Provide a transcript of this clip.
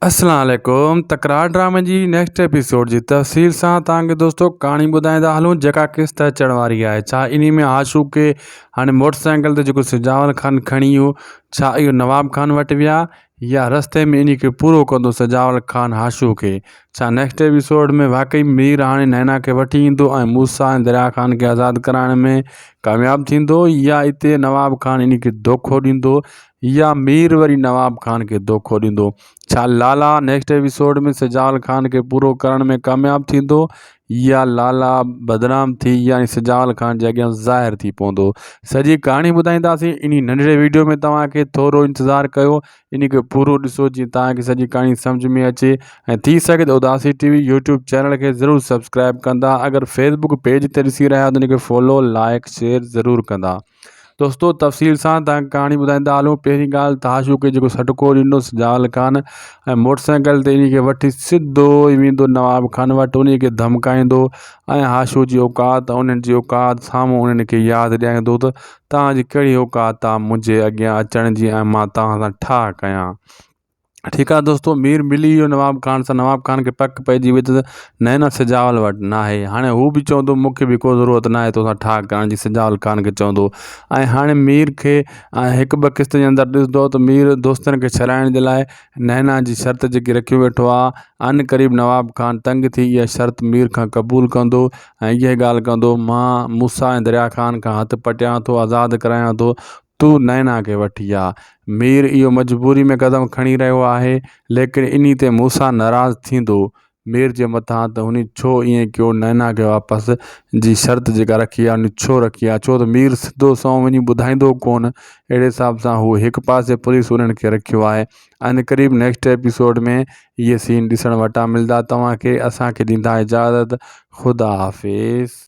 अस्सलाम वालेकुम। तकरार ड्रामे जी नेक्स्ट एपिसोड जी तफ़सील सां तव्हांखे दोस्तों कहाणी ॿुधाईंदा हलूं जेका किस्त अचण वारी आहे। छा इन में आशू के हाणे मोटरसाइकिल ते जेको सिजावल ख़ान खणी वियो, छा इहो नवाब खान वटि विया या रस्ते में इन खे पूरो कंदो सिजावल ख़ान आशू खे? छा नेक्स्ट एपिसोड में वाकई मीर हाणे नैना खे वठी ईंदो ऐं मूसा ऐं दरिया ख़ान खे आज़ादु कराइण में कामयाबु थींदो, या हिते नवाब खान इन खे धोखो ॾींदो, या मीर वरी नवाब खान के धोखो ॾींदो? छा लाला नेक्स्ट एपिसोड में सिजावल ख़ान के पूरो करण में कामयाबु थींदो, या लाला बदनाम थी यानी सिजावल ख़ान जे अॻियां ज़ाहिर थी पवंदो? सॼी कहाणी ॿुधाईंदासीं इन नंढड़े वीडियो में। तव्हांखे थोरो इंतज़ारु कयो, इन खे पूरो ॾिसो जीअं तव्हांखे सॼी कहाणी सम्झ में अचे। ऐं थी सघे त उदासी टीवी यूट्यूब चैनल खे ज़रूरु सब्सक्राइब कंदा। अगरि फेसबुक पेज ते ॾिसी रहिया त इन खे फॉलो लाइक शेयर ज़रूरु कंदा। दोस्तों तफ़सील सां तव्हांखे कहाणी ॿुधाईंदा हलूं। पहिरीं ॻाल्हि त आशू खे जेको सटको ॾींदो सिजावल ख़ान ऐं मोटरसाइकिल ते इन खे वठी सिधो ई वेंदो नवाब खान वटि, उन खे धमकाईंदो ऐं आशू जी औकात उन्हनि जी औकात साम्हूं उन्हनि खे यादि ॾियारींदो त तव्हांजी कहिड़ी औकात आहे मुंहिंजे अॻियां अचण जी ऐं मां तव्हां सां छा कयां। ठीकु आहे दोस्तों, मीर मिली वियो नवाब खान सां। नवाब खान खे पक पइजी वई त नैना सिजावल वटि न आहे। हाणे हू बि चवंदो मूंखे बि को ज़रूरत न आहे तोसां ठा करण जी, सिजावल ख़ान खे चवंदो। ऐं हाणे मीर खे हिकु ॿ किस्त जे अंदरि ॾिसंदो त मीर दोस्तनि खे छॾाइण जे लाइ नैना जी शर्त जेकी रखी वेठो आहे, अन क़रीब नवाब खान तंग थी इहा शर्त मीर खां क़बूलु कंदो ऐं इहा ॻाल्हि कंदो, मां मूसा ऐं दरिया ख़ान खां हथु पटियां थो, आज़ादु करायां थो, तूं नैना खे वठी आ। मीर इहो मजबूरी में क़दम खणी रहियो आहे, लेकिन इन ते मूसा नाराज़ थींदो मीर जे मथां त हुन छो ईअं कयो, नैना खे वापसि जी शर्त जेका रखी आहे उन छो रखी आहे? छो त मीर सिधो सओं वञी ॿुधाईंदो कोन। अहिड़े हिसाब सां हू हिकु पासे पुलिस उन्हनि खे रखियो आहे। अने क़रीब नेक्स्ट एपिसोड में इहे सीन ॾिसण वटां मिलंदा तव्हांखे। असांखे ॾींदा इजाज़त। ख़ुदा हाफ़िज़।